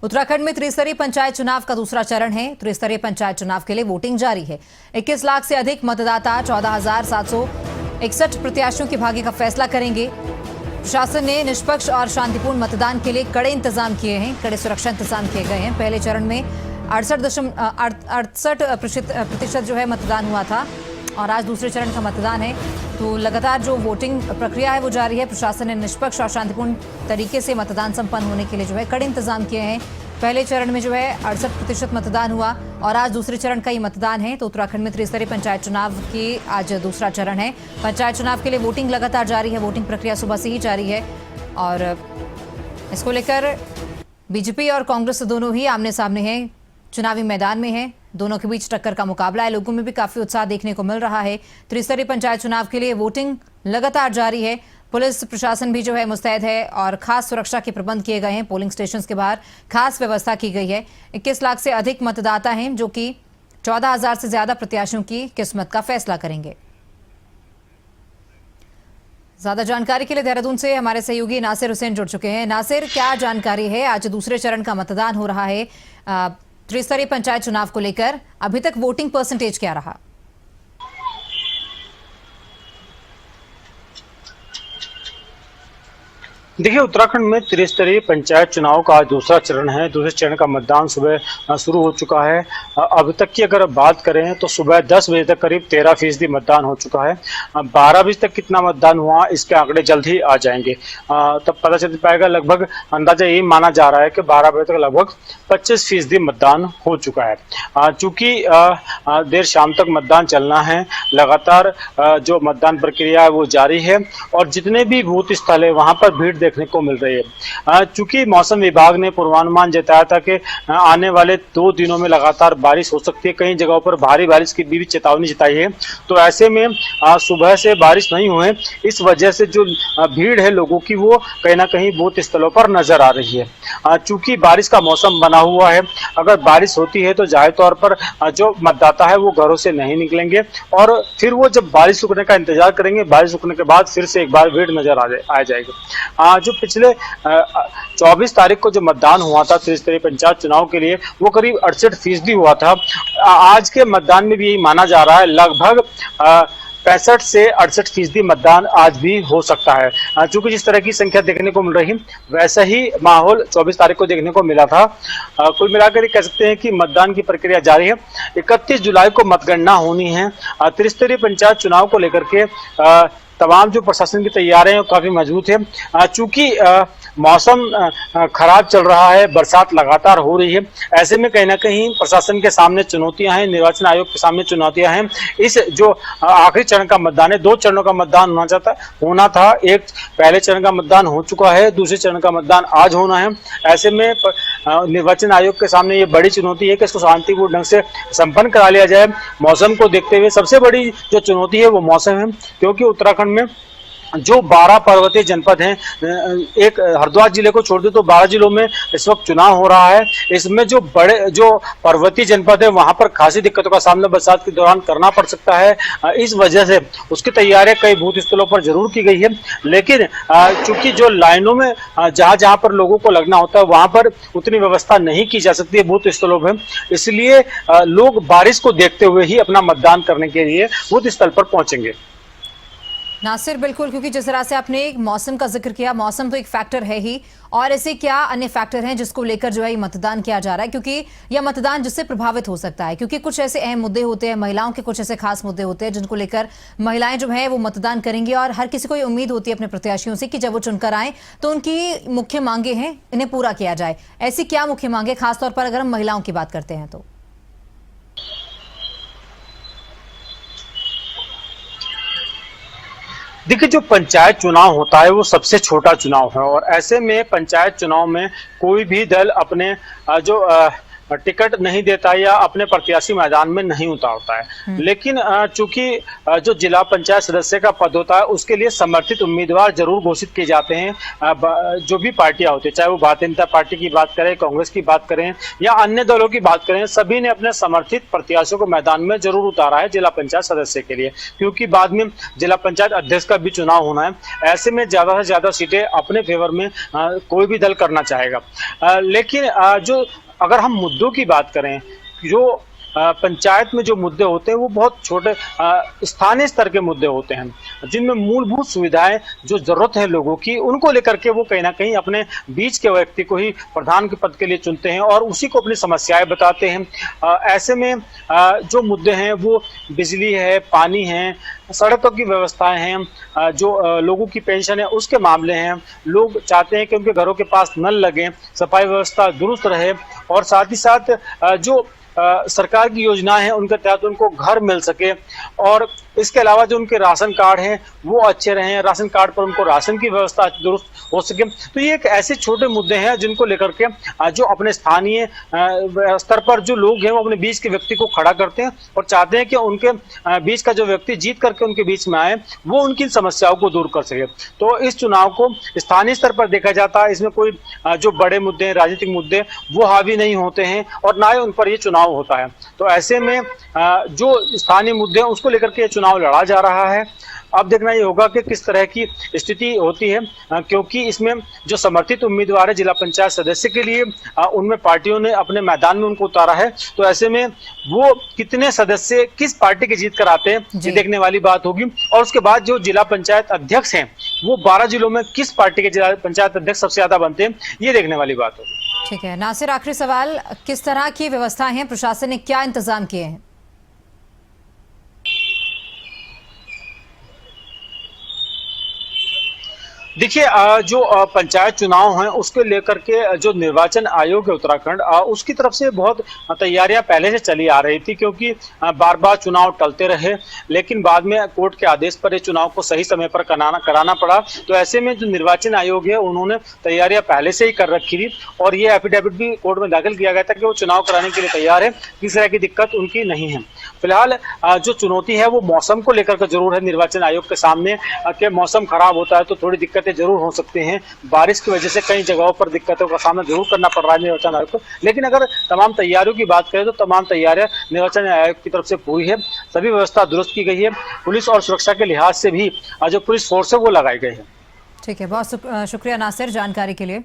उत्तराखंड में त्रिस्तरीय पंचायत चुनाव का दूसरा चरण है। त्रिस्तरीय पंचायत चुनाव के लिए वोटिंग जारी है। 21 लाख से अधिक मतदाता 14,761 प्रत्याशियों के भाग्य का फैसला करेंगे। प्रशासन ने निष्पक्ष और शांतिपूर्ण मतदान के लिए कड़े इंतजाम किए हैं। कड़े सुरक्षा इंतजाम किए गए हैं। पहले चरण में 68% जो है मतदान हुआ था और आज दूसरे चरण का मतदान है। तो लगातार जो वोटिंग प्रक्रिया है वो जारी है। प्रशासन ने निष्पक्ष और शांतिपूर्ण तरीके से मतदान संपन्न होने के लिए जो है कड़े इंतजाम किए हैं। पहले चरण में जो है 68% मतदान हुआ और आज दूसरे चरण का ही मतदान है। तो उत्तराखंड में त्रिस्तरीय पंचायत चुनाव की आज दूसरा चरण है। पंचायत चुनाव के लिए वोटिंग लगातार जारी है। वोटिंग प्रक्रिया सुबह से ही जारी है और इसको लेकर बीजेपी और कांग्रेस दोनों ही आमने सामने हैं, चुनावी मैदान में है। दोनों के बीच टक्कर का मुकाबला है। लोगों में भी काफी उत्साह देखने को मिल रहा है। त्रिस्तरीय पंचायत चुनाव के लिए वोटिंग लगातार जारी है। पुलिस प्रशासन भी जो है मुस्तैद है और खास सुरक्षा के प्रबंध किए गए हैं। पोलिंग स्टेशंस के बाहर खास व्यवस्था की गई है। 21 लाख से अधिक मतदाता हैं जो कि 14,000 से ज्यादा प्रत्याशियों की किस्मत का फैसला करेंगे। ज्यादा जानकारी के लिए देहरादून से हमारे सहयोगी नासिर हुसैन जुड़ चुके हैं। नासिर, क्या जानकारी है? आज दूसरे चरण का मतदान हो रहा है त्रिस्तरीय पंचायत चुनाव को लेकर। अभी तक वोटिंग परसेंटेज क्या रहा? देखिए, उत्तराखंड में त्रिस्तरीय पंचायत चुनाव का आज दूसरा चरण है। दूसरे चरण का मतदान सुबह शुरू हो चुका है। अब तक की अगर बात करें तो सुबह 10 बजे तक करीब 13% मतदान हो चुका है। 12 बजे तक कितना मतदान हुआ इसके आंकड़े जल्द ही आ जाएंगे, तब पता चल पाएगा। लगभग अंदाजा यही माना जा रहा है कि 12 बजे तक लगभग 25% मतदान हो चुका है। चूंकि देर शाम तक मतदान चलना है, लगातार जो मतदान प्रक्रिया है वो जारी है और जितने भी बूथ स्थल है वहां पर भीड़ देखने को मिल रही है। चूंकि मौसम विभाग ने पूर्वानुमान जताया था कि आने वाले 2 दिनों में लगातार बारिश हो सकती है, कई जगहों पर भारी बारिश की भी चेतावनी जताई है। तो ऐसे में सुबह से बारिश नहीं हुए, इस वजह से जो भीड़ है लोगों की वो कहीं ना कहीं बूथ स्थलों पर नजर आ रही है। चूंकि बारिश का मौसम बना हुआ है, अगर बारिश होती है तो जाहिर तौर पर जो मतदाता है वो घरों से नहीं निकलेंगे और फिर वो जब बारिश रुकने का इंतजार करेंगे, बारिश रुकने के बाद फिर से एक बार भीड़ नजर आ जाएगी। जो पिछले 24 तारीख को जो मतदान हुआ था त्रिस्तरीय पंचायत चुनाव के लिए, वो करीब 68% हुआ था। आज के मतदान में भी यही माना जा रहा है, लगभग 65 से 68% मतदान आज भी हो सकता है। चूंकि जिस तरह की संख्या देखने को मिल रही वैसा ही माहौल 24 तारीख को देखने को मिला था। कुल मिलाकर कह सकते हैं कि मतदान की प्रक्रिया जारी है। 31 जुलाई को मतगणना होनी है। त्रिस्तरीय पंचायत चुनाव को लेकर के तमाम जो प्रशासन की तैयारियां हैं काफी मजबूत है। चूंकि मौसम खराब चल रहा है, बरसात लगातार हो रही है, ऐसे में कहीं ना कहीं प्रशासन के सामने चुनौतियां हैं, निर्वाचन आयोग के सामने चुनौतियां हैं। इस जो आखिरी चरण का मतदान है, 2 चरणों का मतदान होना था। एक पहले चरण का मतदान हो चुका है, दूसरे चरण का मतदान आज होना है। ऐसे में निर्वाचन आयोग के सामने ये बड़ी चुनौती है कि इसको शांतिपूर्ण ढंग से संपन्न करा लिया जाए। मौसम को देखते हुए सबसे बड़ी जो चुनौती है वो मौसम है, क्योंकि उत्तराखंड में जो 12 पर्वतीय जनपद हैं, एक हरिद्वार जिले को छोड़ दे तो 12 जिलों में इस वक्त चुनाव हो रहा है। इसमें जो पर्वतीय जनपद है वहां पर खासी दिक्कतों का सामना बरसात के दौरान करना पड़ सकता है। इस वजह से उसकी तैयारियां कई बूथ स्थलों पर जरूर की गई है, लेकिन चूंकि जो लाइनों में जहां पर लोगों को लगना होता है वहां पर उतनी व्यवस्था नहीं की जा सकती है बूथ स्थलों पर, इसलिए लोग बारिश को देखते हुए ही अपना मतदान करने के लिए बूथ स्थल पर पहुंचेंगे। नासिर, बिल्कुल, क्योंकि जिस तरह से आपने मौसम का जिक्र किया, मौसम तो एक फैक्टर है ही, और ऐसे क्या अन्य फैक्टर हैं जिसको लेकर जो है मतदान किया जा रहा है, क्योंकि यह मतदान जिससे प्रभावित हो सकता है? क्योंकि कुछ ऐसे अहम मुद्दे होते हैं, महिलाओं के कुछ ऐसे खास मुद्दे होते हैं जिनको लेकर महिलाएं जो है वो मतदान करेंगी और हर किसी को ये उम्मीद होती है अपने प्रत्याशियों से कि जब वो चुनकर आए तो उनकी मुख्य मांगे हैं इन्हें पूरा किया जाए। ऐसी क्या मुख्य मांगे, खासतौर पर अगर हम महिलाओं की बात करते हैं तो? देखिए, जो पंचायत चुनाव होता है वो सबसे छोटा चुनाव है और ऐसे में पंचायत चुनाव में कोई भी दल अपने जो टिकट नहीं देता या अपने प्रत्याशी मैदान में नहीं उतारता है। लेकिन चूंकि जो जिला पंचायत सदस्य का पद होता है उसके लिए समर्थित उम्मीदवार जरूर घोषित किए जाते हैं। जो भी पार्टियां होती है, चाहे वो भारतीय जनता पार्टी की बात करें, कांग्रेस की बात करें या अन्य दलों की बात करें, सभी ने अपने समर्थित प्रत्याशियों को मैदान में जरूर उतारा है जिला पंचायत सदस्य के लिए, क्योंकि बाद में जिला पंचायत अध्यक्ष का भी चुनाव होना है। ऐसे में ज्यादा से ज्यादा सीटें अपने फेवर में कोई भी दल करना चाहेगा। लेकिन जो अगर हम मुद्दों की बात करें, जो पंचायत में जो मुद्दे होते हैं वो बहुत छोटे स्थानीय स्तर के मुद्दे होते हैं, जिनमें मूलभूत सुविधाएं जो जरूरत है लोगों की, उनको लेकर के वो कहीं ना कहीं अपने बीच के व्यक्ति को ही प्रधान के पद के लिए चुनते हैं और उसी को अपनी समस्याएं बताते हैं। ऐसे में जो मुद्दे हैं वो बिजली है, पानी है, सड़कों की व्यवस्थाएं हैं, जो लोगों की पेंशन है उसके मामले हैं। लोग चाहते हैं कि उनके घरों के पास नल लगे, सफाई व्यवस्था दुरुस्त रहे और साथ ही साथ जो सरकार की योजनाएं हैं उनके तहत उनको घर मिल सके, और इसके अलावा जो उनके राशन कार्ड हैं वो अच्छे रहें, राशन कार्ड पर उनको राशन की व्यवस्था दुरुस्त हो सके। तो ये एक ऐसे छोटे मुद्दे हैं जिनको लेकर के जो अपने स्थानीय स्तर पर जो लोग हैं वो अपने बीच के व्यक्ति को खड़ा करते हैं और चाहते हैं कि उनके बीच का जो व्यक्ति जीत करके उनके बीच में आए, वो उनकी समस्याओं को दूर कर सके। तो इस चुनाव को स्थानीय स्तर पर देखा जाता है, इसमें कोई जो बड़े मुद्दे, राजनीतिक मुद्दे वो हावी नहीं होते हैं और ना ही उन पर ये चुनाव होता है। तो ऐसे में जो स्थानीय मुद्दे हैं उसको लेकर के चुनाव लड़ा जा रहा है। अब देखना ये होगा कि किस तरह की स्थिति होती है, क्योंकि इसमें जो समर्थित उम्मीदवार है जिला पंचायत सदस्य के लिए, उनमें पार्टियों ने अपने मैदान में उनको उतारा है। तो ऐसे में वो कितने सदस्य किस पार्टी के जीत कर आते हैं ये देखने वाली बात होगी। और उसके बाद जो जिला पंचायत अध्यक्ष हैं वो 12 जिलों में किस पार्टी के जिला पंचायत अध्यक्ष सबसे ज्यादा बनते हैं, ये देखने वाली बात होगी। ठीक है नासिर, आखिरी सवाल, किस तरह की व्यवस्थाएं हैं, प्रशासन ने क्या इंतजाम किए हैं? देखिए, जो पंचायत चुनाव हैं उसके लेकर के जो निर्वाचन आयोग है उत्तराखंड, उसकी तरफ से बहुत तैयारियां पहले से चली आ रही थी, क्योंकि बार बार चुनाव टलते रहे, लेकिन बाद में कोर्ट के आदेश पर ये चुनाव को सही समय पर कराना पड़ा। तो ऐसे में जो निर्वाचन आयोग है उन्होंने तैयारियां पहले से ही कर रखी थी और ये एफिडेविट भी कोर्ट में दाखिल किया गया था कि वो चुनाव कराने के लिए तैयार है, किसी तरह की दिक्कत उनकी नहीं है। फिलहाल जो चुनौती है वो मौसम को लेकर के जरूर है निर्वाचन आयोग के सामने, कि मौसम खराब होता है तो थोड़ी दिक्कतें जरूर हो सकते हैं। बारिश की वजह से कई जगहों पर दिक्कतों का सामना जरूर करना पड़ रहा है निर्वाचन आयोग को, लेकिन अगर तमाम तैयारियों की बात करें तो तमाम तैयारियां निर्वाचन आयोग की तरफ से पूरी है। सभी व्यवस्था दुरुस्त की गई है, पुलिस और सुरक्षा के लिहाज से भी जो पुलिस फोर्स है वो लगाई गई है। ठीक है, बहुत शुक्रिया नासिर जानकारी के लिए।